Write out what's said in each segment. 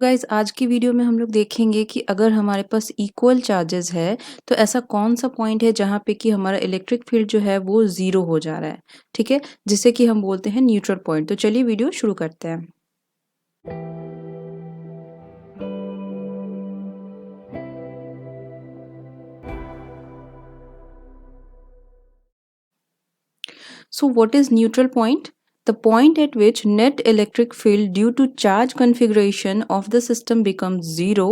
Guys आज की video में हम लोग देखेंगे कि अगर हमारे पास इक्वल चार्जेस है तो ऐसा कौन सा पॉइंट है जहाँ पे कि हमारा इलेक्ट्रिक फील्ड जो है वो ज़ीरो हो जा रहा है। ठीक है, जिसे कि हम बोलते हैं न्यूट्रल पॉइंट। तो चलिए वीडियो शुरू करते हैं। So what is neutral point? The point at which net electric field due to charge configuration of the system becomes zero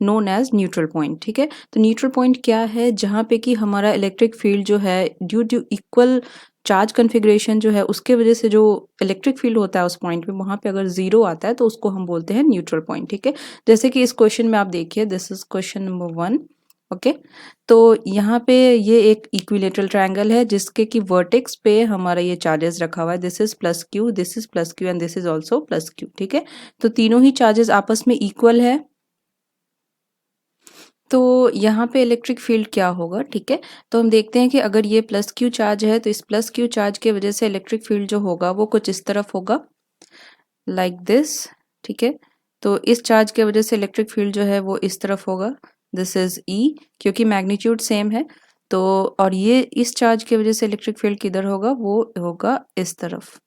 known as neutral point। ठीक है, तो न्यूट्रल पॉइंट क्या है? जहाँ पे कि हमारा इलेक्ट्रिक फील्ड जो है due to equal charge configuration जो है उसके वजह से जो इलेक्ट्रिक फील्ड होता है उस पॉइंट पे वहाँ पे अगर जीरो आता है तो उसको हम बोलते हैं न्यूट्रल पॉइंट। ठीक है, जैसे कि इस क्वेश्चन में आप देखिए, this is question number 1। Okay, तो यहाँ पे ये एक इक्विलेटरल ट्रायंगल है जिसके कि वर्टेक्स पे हमारा ये चार्जेस रखा हुआ है। This is plus Q, this is plus Q and this is also plus Q. ठीक है, तो तीनों ही चार्जेस आपस में इक्वल है। तो यहाँ पे इलेक्ट्रिक फील्ड क्या होगा? ठीक है, तो हम देखते हैं कि अगर ये प्लस क्यू चार्ज है तो इस प्लस क्यू चार्ज के वजह से इलेक्ट्रिक फील्ड जो होगा वो कुछ इस तरफ होगा, लाइक दिस। ठीक है, तो इस चार्ज के वजह से इलेक्ट्रिक फील्ड जो है वो इस तरफ होगा, दिस इज ई, क्योंकि मैग्नीट्यूड सेम है। तो और ये इस चार्ज की वजह से इलेक्ट्रिक फील्ड किधर होगा? वो होगा इस तरफ।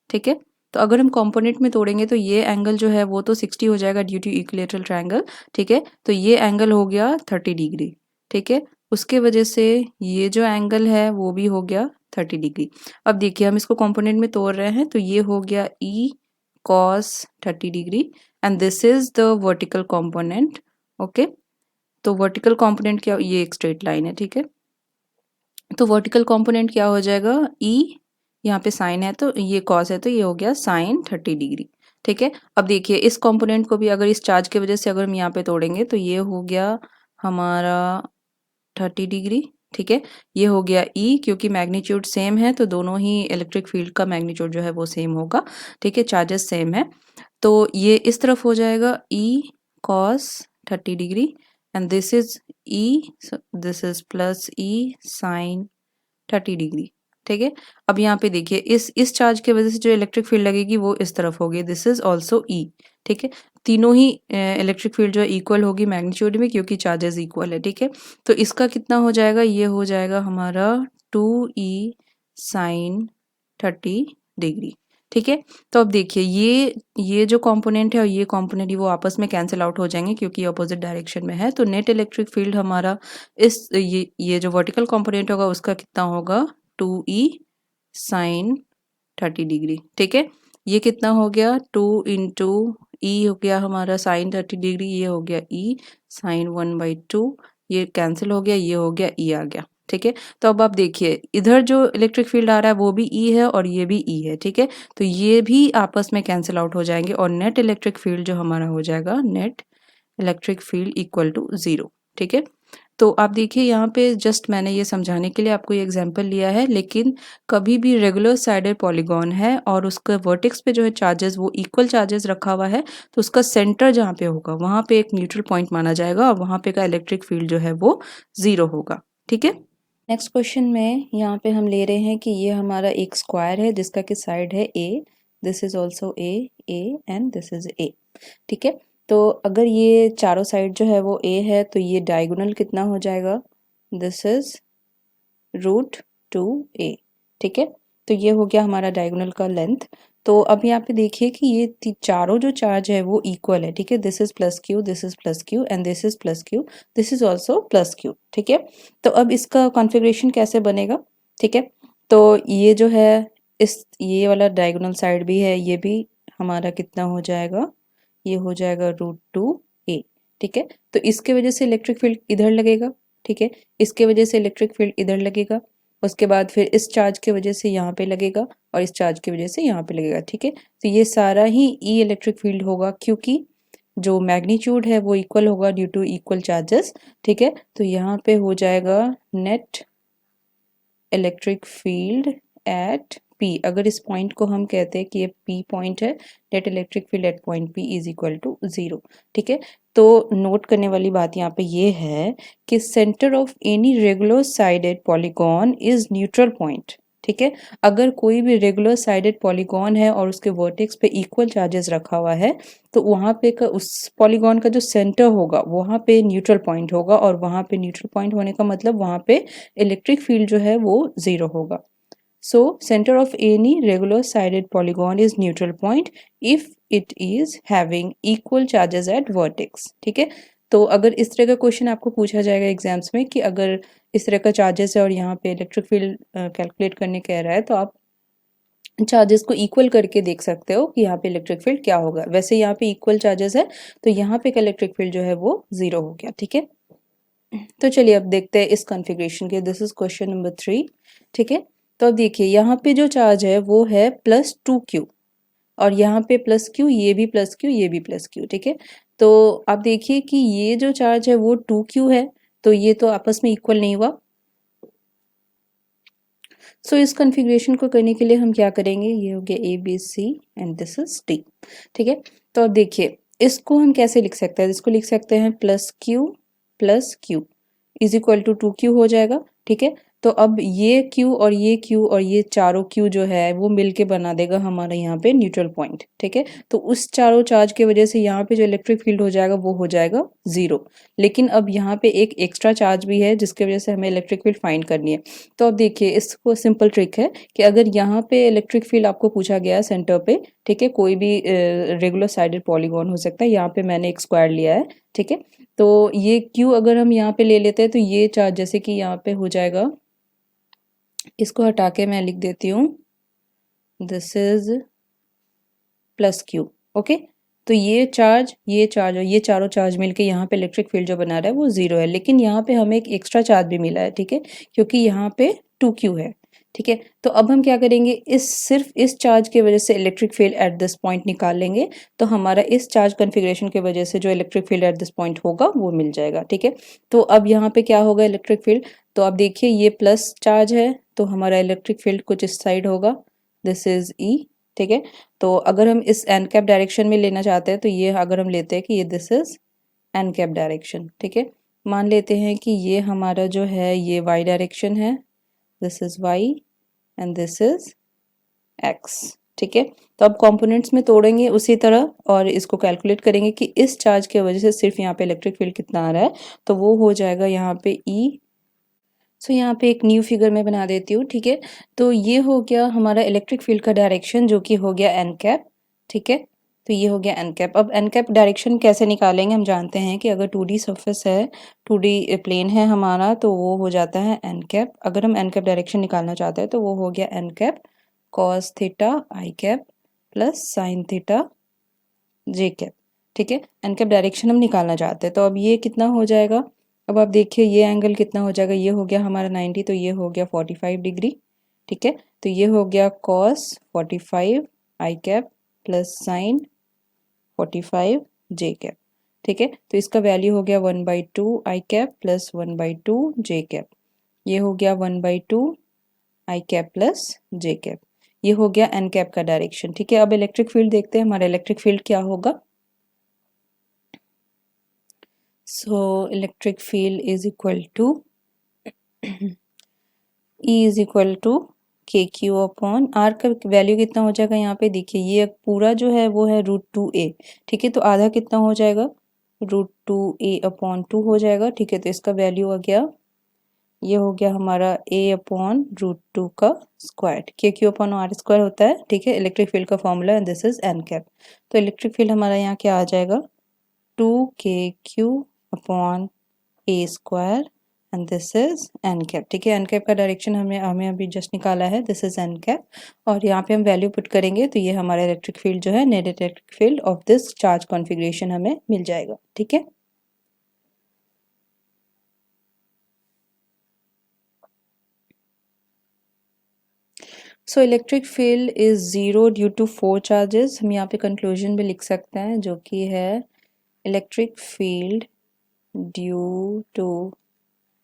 ठीक है, तो अगर हम कंपोनेंट में तोड़ेंगे तो ये एंगल जो है वो तो 60 हो जाएगा ड्यू टू इक्विलेटरल ट्रायंगल। ठीक है, तो ये एंगल हो गया 30 डिग्री। ठीक है, उसके वजह से ये जो एंगल है वो भी हो गया 30 डिग्री। अब देखिए हम इसको कंपोनेंट में तोड़ रहे हैं तो ये हो गया ई cos 30 degree and this is the vertical component. Okay, तो वर्टिकल कंपोनेंट क्या? ये एक स्ट्रेट लाइन है। ठीक है, तो वर्टिकल कंपोनेंट क्या हो जाएगा? ई, यहाँ पे साइन है तो ये कॉस है तो ये हो गया साइन 30 डिग्री। ठीक है, अब देखिए इस कंपोनेंट को भी अगर इस चार्ज की वजह से अगर हम यहाँ पे तोड़ेंगे तो ये हो गया हमारा 30 डिग्री। ठीक है, ये हो गया ई, क्योंकि मैग्नीट्यूड सेम है तो दोनों ही इलेक्ट्रिक फील्ड का मैग्नीट्यूड जो है वो सेम होगा। ठीक है, चार्जेस सेम है तो ये इस तरफ हो जाएगा E cos 30 degree and this is E, this is plus E sine 30 degree. ठीक है, अब यहाँ पे देखिए इस चार्ज की वजह से जो इलेक्ट्रिक फील्ड लगेगी वो इस तरफ होगी, दिस इज ऑल्सो ई। ठीक है, तीनों ही इलेक्ट्रिक फील्ड जो है इक्वल होगी मैग्नीट्यूड में क्योंकि चार्जेस इक्वल है। ठीक है, तो इसका कितना हो जाएगा? ये हो जाएगा हमारा 2e साइन 30 डिग्री। ठीक है, तो अब देखिए ये जो कंपोनेंट है और ये कंपोनेंट वो आपस में कैंसिल आउट हो जाएंगे क्योंकि अपोजिट डायरेक्शन में है। तो नेट इलेक्ट्रिक फील्ड हमारा इस ये जो वर्टिकल कंपोनेंट होगा उसका कितना होगा? 2e sign 30 degree. ठीक है, ये कितना हो गया? 2 इंटू ई हो गया हमारा साइन 30 डिग्री, ये हो गया ई साइन 1/2, ये कैंसिल हो गया, ये हो गया ई आ गया। ठीक है, तो अब आप देखिए इधर जो इलेक्ट्रिक फील्ड आ रहा है वो भी ई है और ये भी ई है। ठीक है, तो ये भी आपस में कैंसिल आउट हो जाएंगे और नेट इलेक्ट्रिक फील्ड जो हमारा हो जाएगा net electric field equal to 0। ठीक है, तो आप देखिए यहाँ पे जस्ट मैंने ये समझाने के लिए आपको ये एग्जांपल लिया है, लेकिन कभी भी रेगुलर साइडेड पॉलीगॉन है और उसके वर्टेक्स पे जो है चार्जेस वो इक्वल चार्जेस रखा हुआ है तो उसका सेंटर जहाँ पे होगा वहाँ पे एक न्यूट्रल पॉइंट माना जाएगा और वहाँ पे का इलेक्ट्रिक फील्ड जो है वो 0 होगा। ठीक है, नेक्स्ट क्वेश्चन में यहाँ पे हम ले रहे हैं कि ये हमारा एक स्क्वायर है जिसका कि साइड है A, this is also A and this is A. ठीक है, तो अगर ये चारों साइड जो है वो ए है तो ये डायगोनल कितना हो जाएगा? This is √2a। ठीक है, तो ये हो गया हमारा डायगोनल का लेंथ। तो अब यहाँ पे देखिए कि ये चारों जो चार्ज है वो इक्वल है। ठीक है, this is plus Q, this is plus Q and this is plus Q, this is also plus Q. ठीक है, तो अब इसका कॉन्फ़िगरेशन कैसे बनेगा? ठीक है, तो ये जो है इस ये वाला डायगोनल साइड भी है, ये भी हमारा कितना हो जाएगा? ये हो जाएगा √2a। ठीक है, तो इसके वजह से इलेक्ट्रिक फील्ड इधर लगेगा। ठीक है, इसके वजह से इलेक्ट्रिक फील्ड इधर लगेगा, उसके बाद फिर इस चार्ज की वजह से यहाँ पे लगेगा और इस चार्ज की वजह से यहाँ पे लगेगा। ठीक है, तो ये सारा ही ई इलेक्ट्रिक फील्ड होगा क्योंकि जो मैग्नीट्यूड है वो इक्वल होगा ड्यू टू इक्वल चार्जेस। ठीक है, तो यहाँ पे हो जाएगा net electric field at P. अगर इस पॉइंट को हम कहते हैं कि ये पी पॉइंट है, net electric field at point P is equal to 0। ठीक है, तो नोट करने वाली बात यहाँ पे ये है कि centre of any regular sided polygon is neutral point. ठीक है। अगर कोई भी रेगुलर साइडेड पॉलीगॉन है और उसके वर्टेक्स पे इक्वल चार्जेस रखा हुआ है तो वहाँ पे उस पॉलीगॉन का जो सेंटर होगा वहाँ पे न्यूट्रल पॉइंट होगा, और वहाँ पे न्यूट्रल पॉइंट होने का मतलब वहाँ पे इलेक्ट्रिक फील्ड जो है वो 0 होगा। So center of any regular sided polygon is neutral point if it is having equal charges at vertex। ठीक है, तो अगर इस तरह का क्वेश्चन आपको पूछा जाएगा एग्जाम्स में कि अगर इस तरह का चार्जेस है और यहाँ पे इलेक्ट्रिक फील्ड कैलकुलेट करने कह रहा है तो आप चार्जेस को इक्वल करके देख सकते हो कि यहाँ पे इलेक्ट्रिक फील्ड क्या होगा। वैसे यहाँ पे इक्वल चार्जेस है तो यहाँ पे का इलेक्ट्रिक फील्ड जो है वो 0 हो गया। ठीक है, तो चलिए अब देखते हैं इस कॉन्फ़िगरेशन के। This is question number 3। ठीक है, तो अब देखिए यहाँ पे जो चार्ज है वो है +2q, और यहाँ पे +q, ये भी +q, ये भी +q। ठीक है, तो आप देखिए कि ये जो चार्ज है वो 2q है, तो ये तो आपस में इक्वल नहीं हुआ। सो इस कॉन्फ़िगरेशन को करने के लिए हम क्या करेंगे, ये हो गया A B C and this is D. ठीक है, तो अब देखिए इसको हम कैसे लिख सकते हैं, इसको लिख सकते हैं +q is equal to 2q हो जाएगा। ठीक है, तो अब ये q और ये q और ये चारों q जो है वो मिलके बना देगा हमारा यहाँ पे न्यूट्रल पॉइंट। ठीक है, तो उस चारों चार्ज की वजह से यहाँ पे जो इलेक्ट्रिक फील्ड हो जाएगा वो हो जाएगा 0। लेकिन अब यहाँ पे एक एक्स्ट्रा चार्ज भी है जिसकी वजह से हमें इलेक्ट्रिक फील्ड फाइंड करनी है। तो अब देखिए इसको सिंपल ट्रिक है कि अगर यहाँ पे इलेक्ट्रिक फील्ड आपको पूछा गया है सेंटर पे, ठीक है, कोई भी रेगुलर साइडेड पॉलीगॉन हो सकता है, यहाँ पे मैंने एक स्क्वायर लिया है। ठीक है, तो ये q अगर हम यहाँ पे ले लेते हैं तो ये चार्ज जैसे कि यहाँ पे हो जाएगा, इसको हटा के मैं लिख देती हूँ दिस इज +q। ओके, तो ये चार्ज और ये चारों चार्ज मिलके यहाँ पे इलेक्ट्रिक फील्ड जो बना रहा है वो 0 है, लेकिन यहाँ पे हमें एक एक्स्ट्रा चार्ज भी मिला है। ठीक है, क्योंकि यहाँ पे 2q है। ठीक है, तो अब हम क्या करेंगे, सिर्फ इस चार्ज की वजह से electric field at this point निकाल लेंगे, तो हमारा इस चार्ज कॉन्फ़िगरेशन की वजह से जो electric field at this point होगा वो मिल जाएगा। ठीक है, तो अब यहाँ पे क्या होगा इलेक्ट्रिक फील्ड, तो आप देखिए ये प्लस चार्ज है तो हमारा इलेक्ट्रिक फील्ड कुछ इस साइड होगा, दिस इज E। ठीक है, तो अगर हम इस एन कैप डायरेक्शन में लेना चाहते हैं तो ये अगर हम लेते हैं कि ये this is an cap direction. ठीक है, मान लेते हैं कि ये हमारा जो है ये वाई डायरेक्शन है, this is Y and this is X. ठीक है, तो अब कंपोनेंट्स में तोड़ेंगे उसी तरह और इसको कैलकुलेट करेंगे कि इस चार्ज की वजह से सिर्फ यहाँ पे इलेक्ट्रिक फील्ड कितना आ रहा है, तो वो हो जाएगा यहाँ पे E। सो यहाँ पे एक न्यू फिगर में बना देती हूँ। ठीक है, तो ये हो गया हमारा इलेक्ट्रिक फील्ड का डायरेक्शन जो कि हो गया एन कैप। ठीक है, तो ये हो गया एन कैप। अब एन कैप डायरेक्शन कैसे निकालेंगे, हम जानते हैं कि अगर 2D सरफेस है, 2D प्लेन है हमारा, तो वो हो जाता है एन कैप। अगर हम एन कैप डायरेक्शन निकालना चाहते हैं तो वो हो गया एन कैप कॉस थीटा आई कैप प्लस साइन थीटा जे कैप। ठीक है, एन कैप डायरेक्शन हम निकालना चाहते हैं, तो अब ये कितना हो जाएगा, अब आप देखिए ये एंगल कितना हो जाएगा, ये हो गया हमारा 90, तो ये हो गया 45 डिग्री। ठीक है, तो ये हो गया कॉस 45 आई कैप प्लस साइन 45 जे कैप। ठीक है, तो इसका वैल्यू हो गया 1/2 आई कैप प्लस 1/2 जे कैप। ये हो गया 1/2 आई कैप प्लस जे कैप। ये हो गया एन कैप का डायरेक्शन। ठीक है, अब इलेक्ट्रिक फील्ड देखते हैं, हमारा इलेक्ट्रिक फील्ड क्या होगा। So electric field is equal to E is equal to KQ upon R का वैल्यू कितना हो जाएगा, यहाँ पे देखिए ये पूरा जो है वो है √2a। ठीक है, तो आधा कितना हो जाएगा, √2a अपॉन 2 हो जाएगा। ठीक है, तो इसका वैल्यू आ गया, ये हो गया हमारा a अपॉन √2 का square. KQ upon R square होता है। ठीक है, इलेक्ट्रिक फील्ड का formula and this is an cap. तो इलेक्ट्रिक फील्ड हमारा यहाँ क्या आ जाएगा, 2KQ upon A square and this is an cap. ठीक है, एन कैप का डायरेक्शन हमें अभी जस्ट निकाला है, दिस इज एन कैप, और यहाँ पे हम वैल्यू पुट करेंगे तो ये हमारा इलेक्ट्रिक फील्ड जो है net electric field of this charge configuration हमें मिल जाएगा। ठीक है, so electric field is 0 due to 4 charges. हम यहाँ पे कंक्लूजन भी लिख सकते हैं जो कि है electric field due to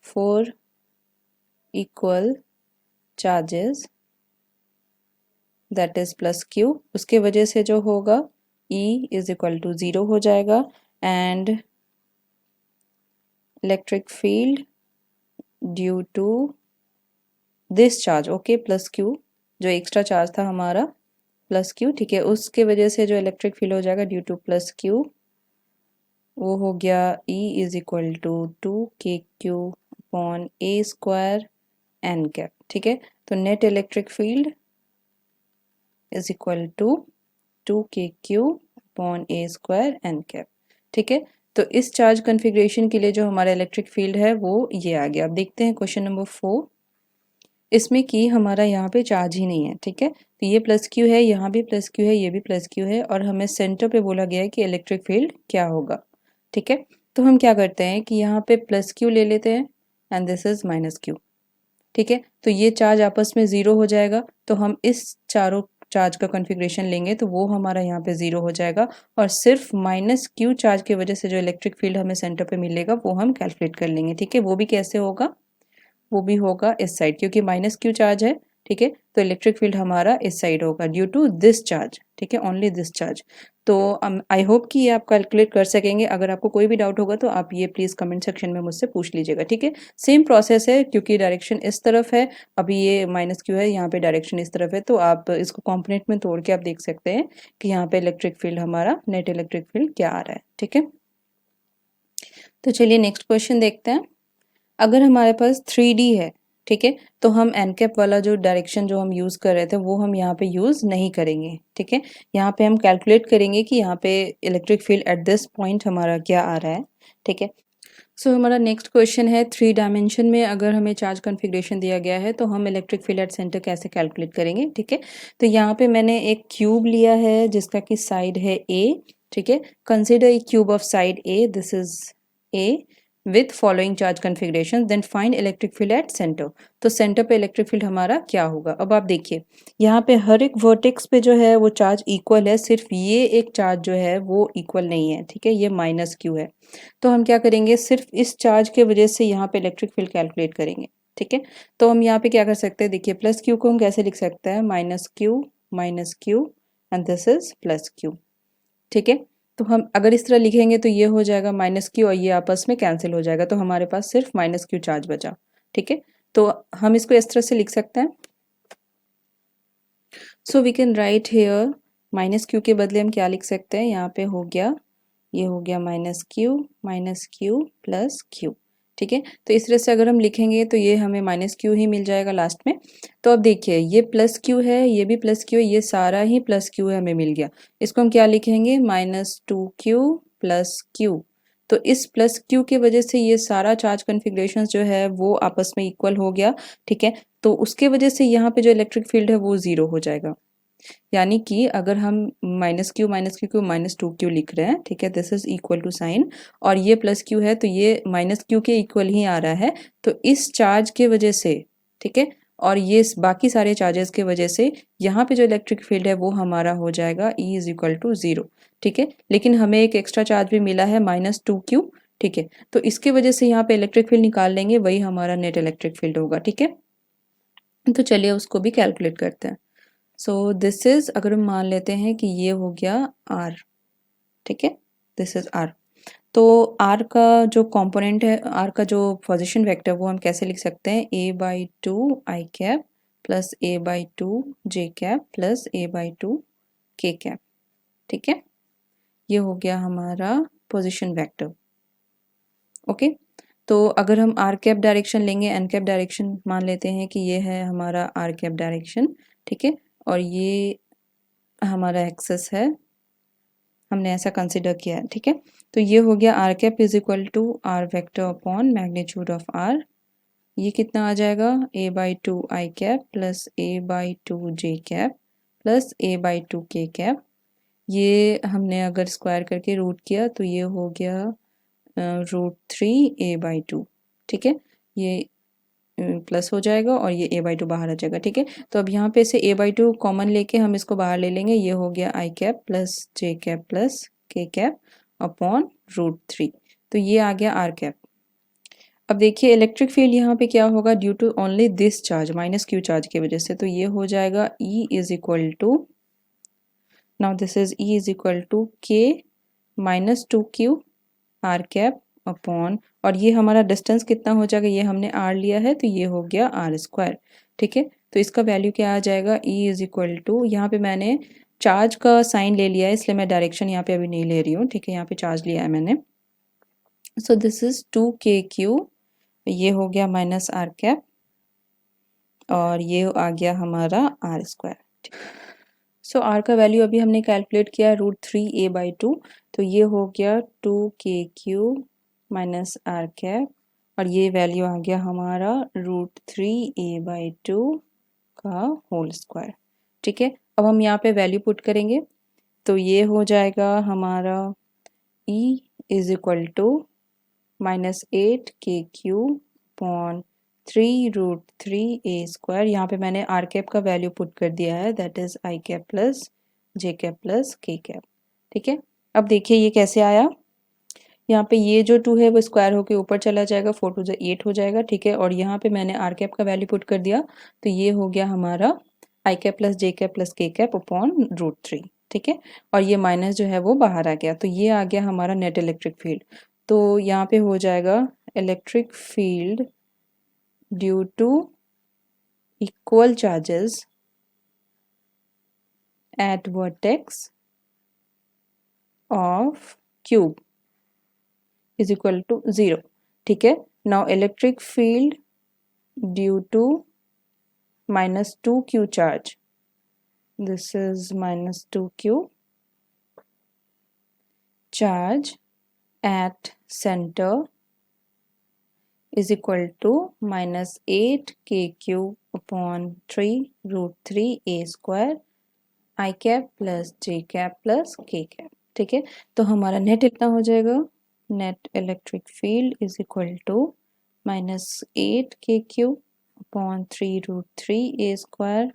4 equal charges that is +q। उसके वजह से जो होगा E इज इक्वल टू 0 हो जाएगा and electric field due to this charge, okay, plus Q, जो एक्स्ट्रा चार्ज था हमारा प्लस क्यू, ठीक है, उसके वजह से जो इलेक्ट्रिक फील्ड हो जाएगा ड्यू टू प्लस क्यू, वो हो गया E is equal to 2KQ upon A square N cap, ठीक है। तो net electric field is equal to 2KQ upon A square N cap, ठीक है। तो इस चार्ज कन्फिग्रेशन के लिए जो हमारा इलेक्ट्रिक फील्ड है वो ये आ गया। अब देखते हैं क्वेश्चन नंबर 4, इसमें कि हमारा यहाँ पे चार्ज ही नहीं है, ठीक है। तो ये प्लस क्यू है, यहाँ भी प्लस क्यू है, ये भी प्लस क्यू है, और हमें सेंटर पे बोला गया है कि इलेक्ट्रिक फील्ड क्या होगा, ठीक है। तो हम क्या करते हैं कि यहाँ पे प्लस क्यू ले लेते हैं and this is minus Q, ठीक है। तो ये चार्ज आपस में ज़ीरो हो जाएगा, तो हम इस चारों चार्ज का कॉन्फ़िगरेशन लेंगे तो वो हमारा यहाँ पे ज़ीरो हो जाएगा, और सिर्फ माइनस क्यू चार्ज की वजह से जो इलेक्ट्रिक फील्ड हमें सेंटर पे मिलेगा वो हम कैलकुलेट कर लेंगे, ठीक है। वो भी कैसे होगा, वो भी होगा इस साइड, क्योंकि माइनस क्यू चार्ज है, ठीक है। तो इलेक्ट्रिक फील्ड हमारा इस साइड होगा ड्यू टू दिस चार्ज, ठीक है, ओनली दिस चार्ज। तो आई होप कि ये आप कैलकुलेट कर सकेंगे। अगर आपको कोई भी डाउट होगा तो आप ये प्लीज़ कमेंट सेक्शन में मुझसे पूछ लीजिएगा, ठीक है। सेम प्रोसेस है, क्योंकि डायरेक्शन इस तरफ है, अभी ये माइनस क्यू है, यहाँ पे डायरेक्शन इस तरफ है, तो आप इसको कॉम्पोनेंट में तोड़ के आप देख सकते हैं कि यहाँ पे इलेक्ट्रिक फील्ड हमारा नेट इलेक्ट्रिक फील्ड क्या आ रहा है, ठीक है। तो चलिए नेक्स्ट क्वेश्चन देखते हैं। अगर हमारे पास 3D है, ठीक है, तो हम एन कैप वाला जो डायरेक्शन जो हम यूज़ कर रहे थे वो हम यहाँ पे यूज़ नहीं करेंगे, ठीक है। यहाँ पे हम कैलकुलेट करेंगे कि यहाँ पे इलेक्ट्रिक फील्ड एट दिस पॉइंट हमारा क्या आ रहा है, ठीक है। सो हमारा नेक्स्ट क्वेश्चन है, 3 डायमेंशन में अगर हमें चार्ज कॉन्फ़िगरेशन दिया गया है तो हम इलेक्ट्रिक फील्ड एट सेंटर कैसे कैलकुलेट करेंगे, ठीक है। तो यहाँ पे मैंने एक क्यूब लिया है जिसका कि साइड है A, ठीक है। Consider a cube of side A, this is A with following charge configuration, then find electric field at centre. तो सेंटर पे इलेक्ट्रिक फील्ड हमारा क्या होगा। अब आप देखिए यहाँ पे हर एक वर्टेक्स पे जो है वो चार्ज इक्वल है, सिर्फ ये एक चार्ज जो है वो इक्वल नहीं है, ठीक है, ये माइनस क्यू है। तो हम क्या करेंगे, सिर्फ इस चार्ज के वजह से यहाँ पे इलेक्ट्रिक फील्ड कैलकुलेट करेंगे, ठीक है। तो हम यहाँ पे क्या कर सकते हैं, देखिए प्लस क्यू को हम कैसे लिख सकते हैं, minus Q and this is plus Q, ठीक है। तो हम अगर इस तरह लिखेंगे तो ये हो जाएगा माइनस क्यू और ये आपस में कैंसिल हो जाएगा, तो हमारे पास सिर्फ माइनस क्यू चार्ज बचा, ठीक है। तो हम इसको इस तरह से लिख सकते हैं। So we can write here minus Q के बदले हम क्या लिख सकते हैं, यहाँ पे हो गया, ये हो गया माइनस क्यू प्लस क्यू, ठीक है। तो इस तरह से अगर हम लिखेंगे तो ये हमें माइनस क्यू ही मिल जाएगा लास्ट में। तो अब देखिए ये प्लस क्यू है, ये भी प्लस क्यू है, ये सारा ही प्लस क्यू है, हमें मिल गया। इसको हम क्या लिखेंगे, -2Q प्लस क्यू। तो इस प्लस क्यू की वजह से ये सारा चार्ज कन्फिग्रेशन जो है वो आपस में इक्वल हो गया, ठीक है। तो उसके वजह से यहाँ पे जो इलेक्ट्रिक फील्ड है वो ज़ीरो हो जाएगा। यानी कि अगर हम -Q -2Q लिख रहे हैं, ठीक है, this is equal to sine, और ये प्लस क्यू है तो ये -Q के इक्वल ही आ रहा है। तो इस चार्ज के वजह से, ठीक है, और ये बाकी सारे चार्जेस के वजह से यहाँ पे जो इलेक्ट्रिक फील्ड है वो हमारा हो जाएगा E इज इक्वल टू 0, ठीक है। लेकिन हमें एक एक्स्ट्रा चार्ज भी मिला है -2Q, ठीक है। तो इसके वजह से यहाँ पे इलेक्ट्रिक फील्ड निकाल लेंगे, वही हमारा नेट इलेक्ट्रिक फील्ड होगा, ठीक है। तो चलिए उसको भी कैलकुलेट करते हैं। सो दिस इज, अगर हम मान लेते हैं कि ये हो गया R, ठीक है, दिस इज R। तो R का जो कंपोनेंट है, R का जो पोजीशन वेक्टर वो हम कैसे लिख सकते हैं, a/2 i cap plus a/2 j cap plus a/2 k cap, ठीक है। ये हो गया हमारा पोजीशन वेक्टर, ओके। तो अगर हम आर कैप डायरेक्शन लेंगे, एन कैप डायरेक्शन मान लेते हैं कि ये है हमारा आर कैप डायरेक्शन, ठीक है, और ये हमारा एक्सेस है, हमने ऐसा कंसिडर किया है, ठीक है। तो ये हो गया R cap is equal to R vector upon magnitude of R. ये कितना आ जाएगा, a/2 i cap plus a/2 j cap plus a/2 k cap. ये हमने अगर स्क्वायर करके रूट किया तो ये हो गया √3 a/2, ठीक है। ये प्लस हो जाएगा और ये a/2 बाहर आ जाएगा, ठीक है। तो अब यहाँ पे से a/2 कॉमन लेके हम इसको बाहर ले लेंगे, ये हो गया i cap plus j cap plus k cap upon √3। तो ये आ गया r कैप। अब देखिए इलेक्ट्रिक फील्ड यहाँ पे क्या होगा, due to only this charge, -q charge की वजह से, तो ये हो जाएगा E is equal to, now this is E is equal to k -2q r cap upon, और ये हमारा डिस्टेंस कितना हो जाएगा, ये हमने r लिया है तो ये हो गया r स्क्वायर। ठीक है। तो इसका वैल्यू क्या आ जाएगा, E इज इक्वल टू, यहाँ पे मैंने चार्ज का साइन ले लिया है इसलिए मैं डायरेक्शन यहाँ पे अभी नहीं ले रही हूँ, ठीक है, यहाँ पे चार्ज लिया है मैंने। सो दिस इज 2kq, ये हो गया माइनस आर कैप और ये आ गया हमारा आर स्क्वायर। सो आर का वैल्यू अभी हमने कैलकुलेट किया √3a/2, तो ये हो गया 2kq माइनस आर कैप और ये वैल्यू आ गया हमारा √3a/2 का होल स्क्वायर, ठीक है। अब हम यहाँ पे वैल्यू पुट करेंगे तो ये हो जाएगा हमारा E is equal to -8kq/3√3a²। यहाँ पे मैंने आर कैप का वैल्यू पुट कर दिया है, that is I cap plus J cap plus K cap, ठीक है। अब देखिए ये कैसे आया, यहाँ पे ये जो 2 है वो स्क्वायर होके ऊपर चला जाएगा, 4 2 8 हो जाएगा, ठीक है। और यहाँ पे मैंने आर कैप का वैल्यू पुट कर दिया तो ये हो गया हमारा आई cap plus J cap plus K cap upon √3, ठीक है। और ये माइनस जो है वो बाहर आ गया, तो ये आ गया हमारा नेट इलेक्ट्रिक फील्ड। तो यहाँ पे हो जाएगा electric field due to equal charges at vertex of cube is equal to 0, ठीक है। Now electric field due to -2q charge, this is -2q charge at center is equal to -8kq/3√3a² i cap plus J cap plus K cap, ठीक है। तो हमारा net इतना हो जाएगा, net electric field is equal to -8kq/3√3a²,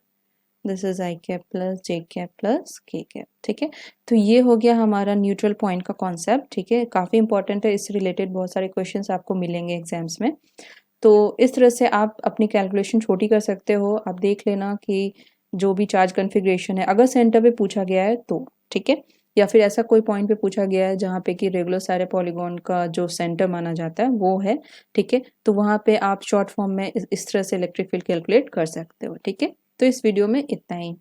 this is I cap plus J cap plus K cap, ठीक है। तो ये हो गया हमारा न्यूट्रल पॉइंट का कॉन्सेप्ट, ठीक है, काफ़ी इंपॉर्टेंट है, इससे रिलेटेड बहुत सारे क्वेश्चंस आपको मिलेंगे एग्जाम्स में। तो इस तरह से आप अपनी कैलकुलेशन छोटी कर सकते हो, आप देख लेना कि जो भी चार्ज कन्फिग्रेशन है अगर सेंटर पे पूछा गया है तो, ठीक है, या फिर ऐसा कोई पॉइंट पे पूछा गया है जहाँ पे कि रेगुलर सारे पॉलीगॉन का जो सेंटर माना जाता है वो है, ठीक है, तो वहाँ पे आप शॉर्ट फॉर्म में इस तरह से इलेक्ट्रिक फील्ड कैलकुलेट कर सकते हो, ठीक है। तो इस वीडियो में इतना ही।